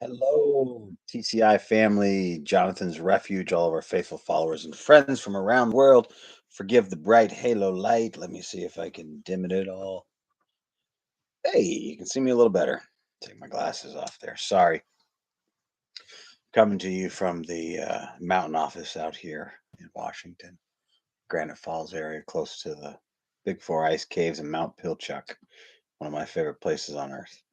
Hello, TCI family, Jonathan's refuge, all of our faithful followers and friends from around the world. Forgive the bright halo light. Let me see if I can dim it at all. Hey, you can see me a little better. Take my glasses off there. Sorry. Coming to you from the mountain office out here in Washington, Granite Falls area, close to the Big Four ice caves and Mount Pilchuck, one of my favorite places on earth.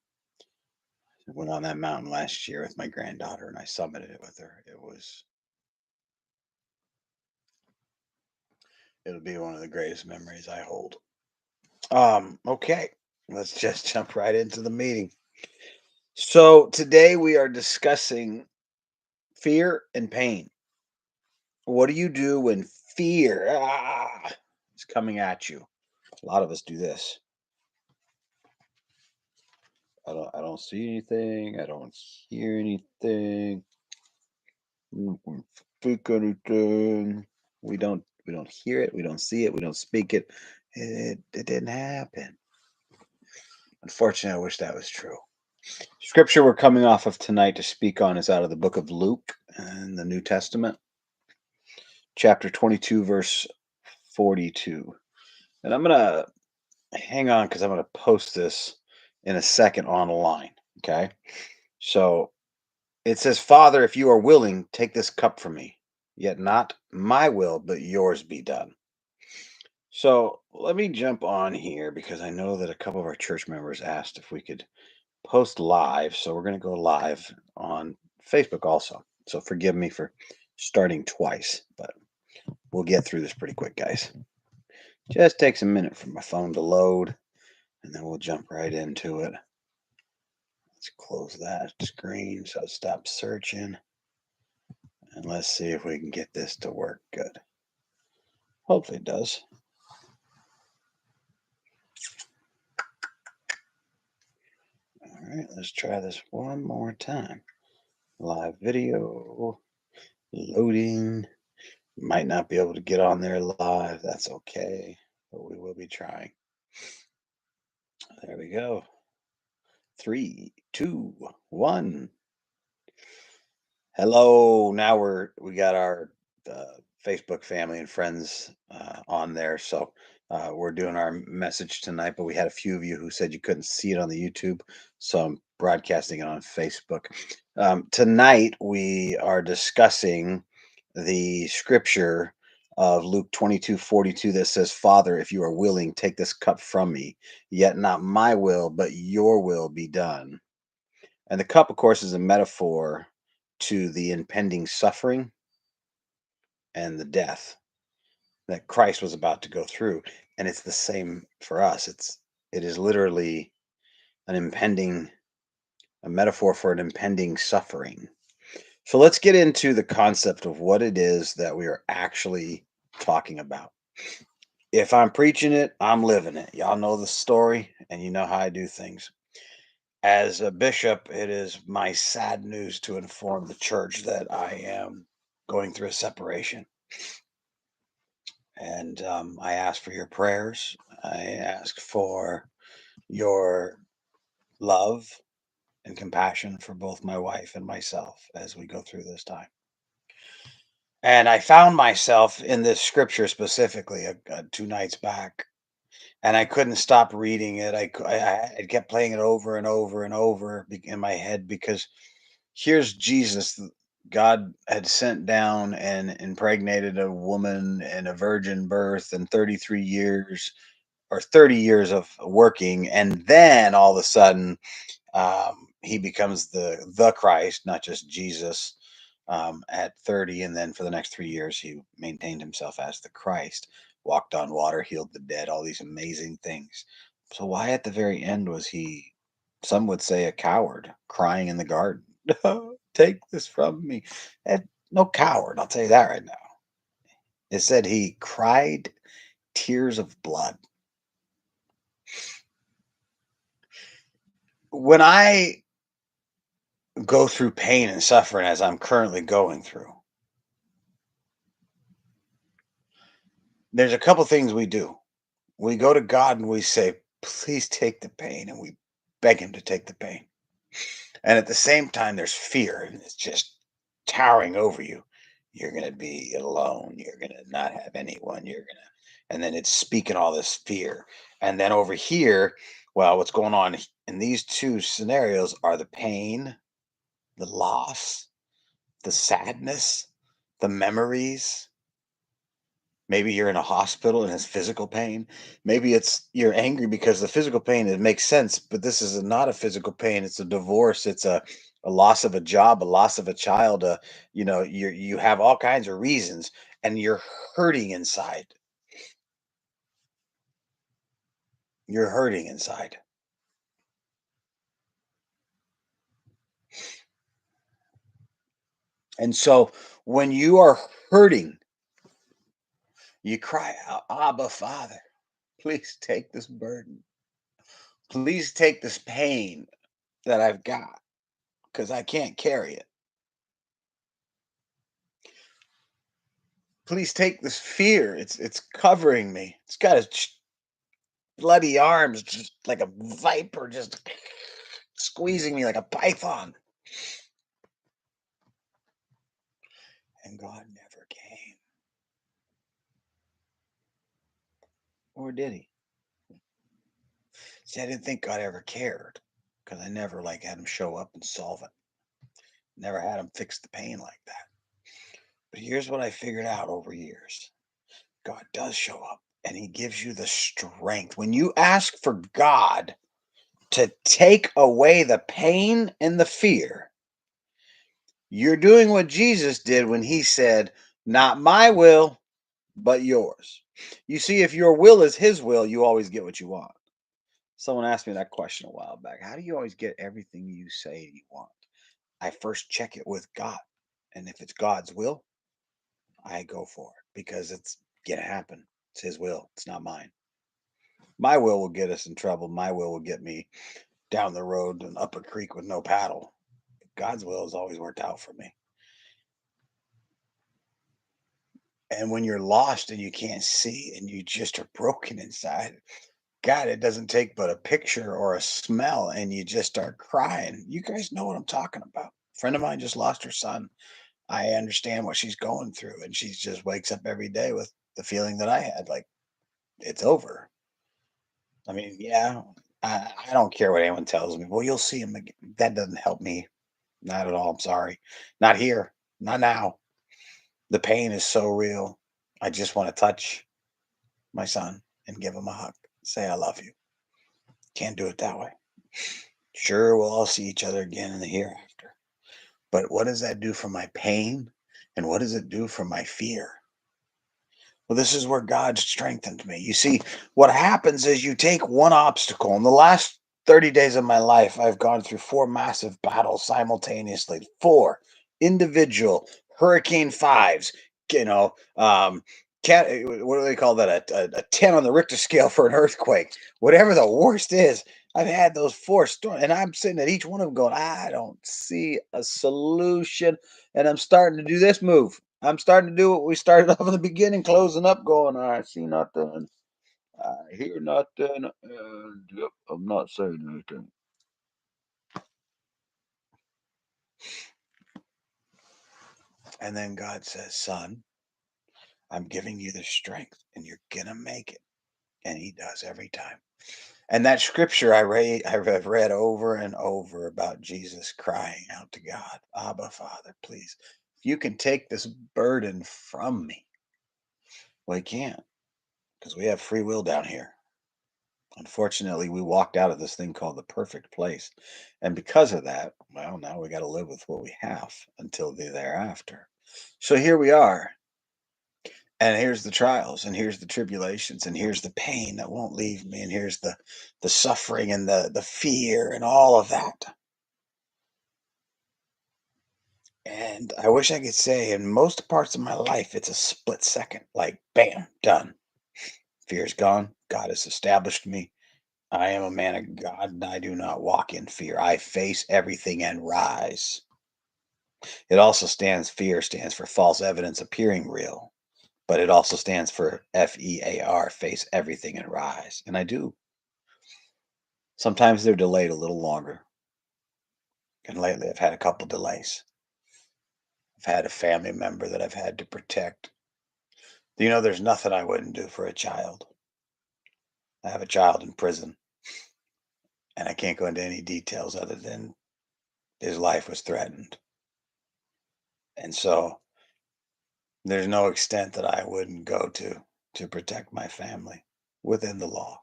I went on that mountain last year with my granddaughter and I summited it with her. It'll be one of the greatest memories I hold. Okay. Let's just jump right into the meeting. So today we are discussing fear and pain. What do you do when fear is coming at you? A lot of us do this. I don't see anything. I don't hear anything. I don't speak anything. We don't hear it. We don't see it. We don't speak it. It didn't happen. Unfortunately, I wish that was true. Scripture we're coming off of tonight to speak on is out of the book of Luke in the New Testament, chapter 22, verse 42. And I'm going to hang on because I'm going to post this in a second online. Okay. So it says, Father, if you are willing, take this cup from me, yet not my will, but yours be done. So let me jump on here because I know that a couple of our church members asked if we could post live. So we're going to go live on Facebook also. So forgive me for starting twice, but we'll get through this pretty quick, guys. Just takes a minute for my phone to load, and then we'll jump right into it. Let's close that screen so it stops searching. And let's see if we can get this to work good. Hopefully it does. All right, let's try this one more time. Live video loading. Might not be able to get on there live. That's okay, but we will be trying. There we go. 3, 2, 1. Hello. Now we got our Facebook family and friends on there. So we're doing our message tonight, but we had a few of you who said you couldn't see it on the YouTube, so I'm broadcasting it on Facebook. Tonight we are discussing the scripture of Luke 22:42 that says, Father, if you are willing, take this cup from me, yet not my will, but your will be done. And the cup, of course, is a metaphor to the impending suffering and the death that Christ was about to go through. And it's the same for us. It is literally an impending, a metaphor for an impending suffering. So let's get into the concept of what it is that we are actually talking about. If I'm preaching it, I'm living it. Y'all know the story and you know how I do things. As a bishop, it is my sad news to inform the church that I am going through a separation. And I ask for your prayers. I ask for your love and compassion for both my wife and myself as we go through this time. And I found myself in this scripture specifically 2 nights back, and I couldn't stop reading it. I kept playing it over and over and over in my head because here's Jesus. God had sent down and impregnated a woman and a virgin birth and 33 years or 30 years of working. And then all of a sudden, he becomes the Christ, not just Jesus, at 30. And then for the next 3 years, he maintained himself as the Christ, walked on water, healed the dead, all these amazing things. So why at the very end was he, some would say, a coward crying in the garden? Take this from me. No coward, I'll tell you that right now. It said he cried tears of blood. When I go through pain and suffering as I'm currently going through, there's a couple things we do. We go to God and we say, please take the pain, and we beg him to take the pain. And at the same time, there's fear, and it's just towering over you. You're going to be alone. You're going to not have anyone. And then it's speaking all this fear. And then over here, well, what's going on in these two scenarios are the pain, the loss, the sadness, the memories. Maybe you're in a hospital and it's physical pain. Maybe it's you're angry because the physical pain, it makes sense, but this is not a physical pain. It's a divorce. It's a loss of a job, a loss of a child. You have all kinds of reasons, and you're hurting inside. You're hurting inside, and so when you are hurting, you cry out, "Abba, Father, please take this burden. Please take this pain that I've got because I can't carry it. Please take this fear. It's covering me. It's got its bloody arms, just like a viper, just squeezing me like a python." And God never came, or did He? See, I didn't think God ever cared because I never like had Him show up and solve it. Never had Him fix the pain like that. But here's what I figured out over years: God does show up, and He gives you the strength when you ask for God to take away the pain and the fear. You're doing what Jesus did when he said, "Not my will, but yours." You see, if your will is his will, you always get what you want. Someone asked me that question a while back. How do you always get everything you say you want? I first check it with God. And if it's God's will, I go for it because it's going to happen. It's his will, it's not mine. My will get us in trouble. My will get me down the road and up a creek with no paddle. God's will has always worked out for me. And when you're lost and you can't see and you just are broken inside, God, it doesn't take but a picture or a smell and you just start crying. You guys know what I'm talking about. A friend of mine just lost her son. I understand what she's going through, and she just wakes up every day with the feeling that I had, like it's over. I mean, yeah, I don't care what anyone tells me. Well, you'll see him again. That doesn't help me. Not at all. I'm sorry. Not here. Not now. The pain is so real. I just want to touch my son and give him a hug. Say, I love you. Can't do it that way. Sure, we'll all see each other again in the hereafter. But what does that do for my pain? And what does it do for my fear? Well, this is where God strengthened me. You see, what happens is you take one obstacle. In the last 30 days of my life, I've gone through four massive battles simultaneously, four individual Hurricane Fives, you know, what do they call that? A 10 on the Richter scale for an earthquake. Whatever the worst is, I've had those four storms, and I'm sitting at each one of them going, I don't see a solution. And I'm starting to do this move. I'm starting to do what we started off in the beginning, closing up, going, I see nothing, I hear nothing, and yep, I'm not saying anything. And then God says, Son, I'm giving you the strength, and you're gonna make it. And He does every time. And that scripture I've read over and over about Jesus crying out to God, Abba, Father, please, if you can take this burden from me. Well, He can't because we have free will down here. Unfortunately, we walked out of this thing called the perfect place. And because of that, well, now we got to live with what we have until the thereafter. So here we are. And here's the trials, and here's the tribulations, and here's the pain that won't leave me, and here's the suffering and the fear and all of that. And I wish I could say in most parts of my life it's a split second, like bam, done. Fear's gone. God has established me. I am a man of God, and I do not walk in fear. I face everything and rise. It also fear stands for false evidence appearing real, but it also stands for FEAR, face everything and rise. And I do. Sometimes they're delayed a little longer. And lately, I've had a couple delays. I've had a family member that I've had to protect. There's nothing I wouldn't do for a child. I have a child in prison, and I can't go into any details other than his life was threatened. And so there's no extent that I wouldn't go to protect my family within the law.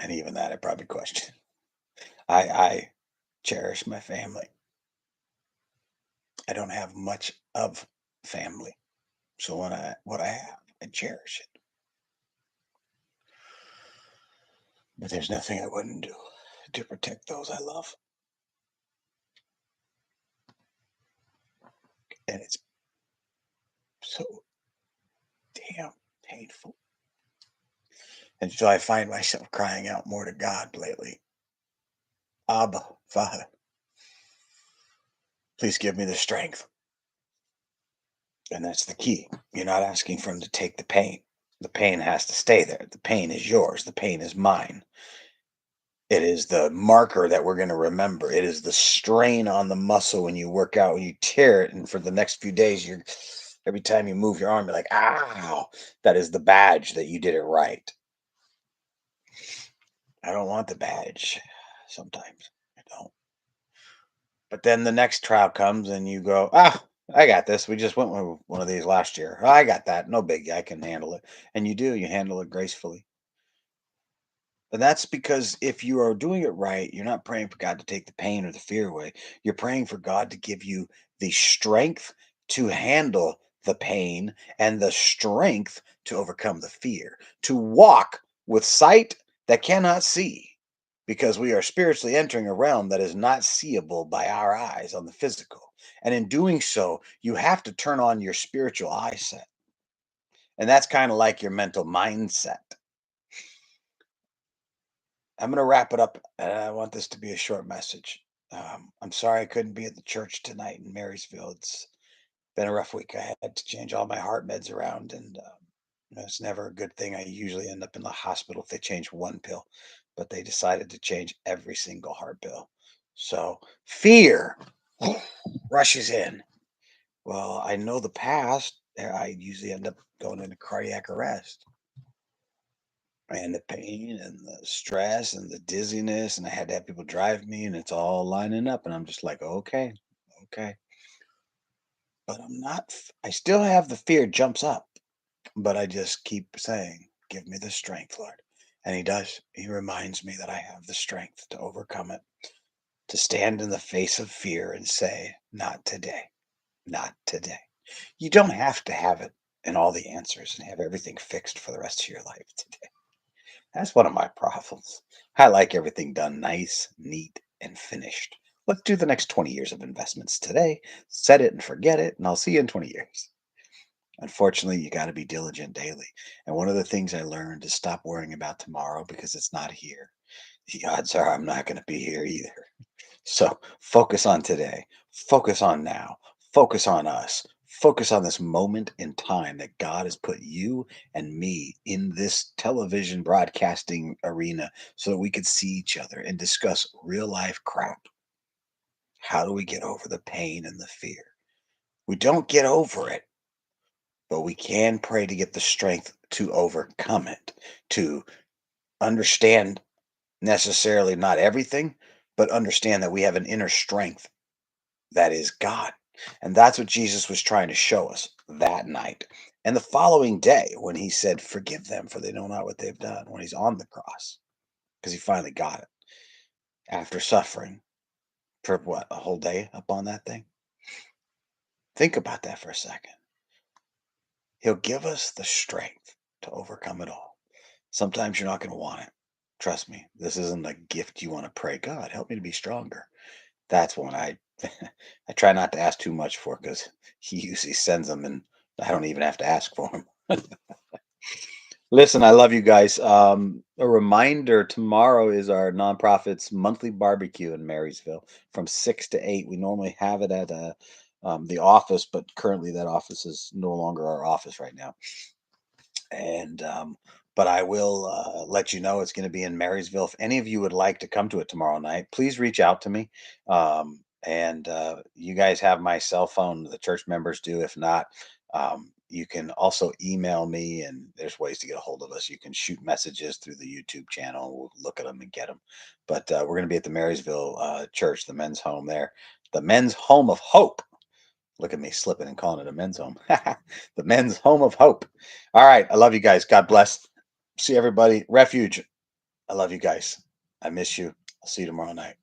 And even that I probably question. I cherish my family. I don't have much of family. So when what I have, I cherish it. But there's nothing I wouldn't do to protect those I love. And it's so damn painful. And so I find myself crying out more to God lately. Abba, Father, please give me the strength. And that's the key. You're not asking for him to take the pain. The pain has to stay there. The pain is yours. The pain is mine. It is the marker that we're going to remember. It is the strain on the muscle when you work out, when you tear it, and for the next few days, you're every time you move your arm, you're like, "Ow!" That is the badge that you did it right. I don't want the badge. Sometimes I don't. But then the next trial comes, and you go, "Ah, I got this. We just went with one of these last year. I got that. No biggie. I can handle it." And you do. You handle it gracefully. And that's because if you are doing it right, you're not praying for God to take the pain or the fear away. You're praying for God to give you the strength to handle the pain and the strength to overcome the fear, to walk with sight that cannot see, because we are spiritually entering a realm that is not seeable by our eyes on the physical. And in doing so, you have to turn on your spiritual eyesight. And that's kind of like your mental mindset. I'm going to wrap it up. And I want this to be a short message. I'm sorry I couldn't be at the church tonight in Marysville. It's been a rough week. I had to change all my heart meds around, and it's never a good thing. I usually end up in the hospital if they change one pill, but they decided to change every single heart pill. So fear rushes in. Well, I know the past. I usually end up going into cardiac arrest. And the pain and the stress and the dizziness, and I had to have people drive me, and it's all lining up, and I'm just like, okay, okay. But I'm not. I still have the fear jumps up, but I just keep saying, "Give me the strength, Lord," and He does. He reminds me that I have the strength to overcome it, to stand in the face of fear and say, "Not today, not today." You don't have to have it and all the answers and have everything fixed for the rest of your life today. That's one of my problems. I like everything done nice, neat, and finished. Let's do the next 20 years of investments today, set it and forget it, and I'll see you in 20 years. Unfortunately, you got to be diligent daily. And one of the things I learned is stop worrying about tomorrow because it's not here. The odds are I'm not going to be here either. So focus on today, focus on now, focus on us, focus on this moment in time that God has put you and me in this television broadcasting arena so that we could see each other and discuss real life crap. How do we get over the pain and the fear? We don't get over it, but we can pray to get the strength to overcome it, to understand necessarily not everything, but understand that we have an inner strength that is God. And that's what Jesus was trying to show us that night. And the following day, when he said, "Forgive them, for they know not what they've done," when he's on the cross, because he finally got it after suffering for what, a whole day up on that thing? Think about that for a second. He'll give us the strength to overcome it all. Sometimes you're not going to want it. Trust me, this isn't a gift you want to pray, "God, help me to be stronger." That's one I try not to ask too much for because he usually sends them and I don't even have to ask for them. Listen, I love you guys. A reminder, tomorrow is our nonprofit's monthly barbecue in Marysville from 6 to 8. We normally have it at the office, but currently that office is no longer our office right now. And but I will let you know it's going to be in Marysville. If any of you would like to come to it tomorrow night, please reach out to me. And you guys have my cell phone. The church members do. If not, you can also email me, and there's ways to get a hold of us. You can shoot messages through the YouTube channel. We'll look at them and get them. But we're going to be at the Marysville church, the men's home there, the men's home of hope. Look at me slipping and calling it a men's home. The men's home of hope. All right. I love you guys. God bless. See everybody. Refuge. I love you guys. I miss you. I'll see you tomorrow night.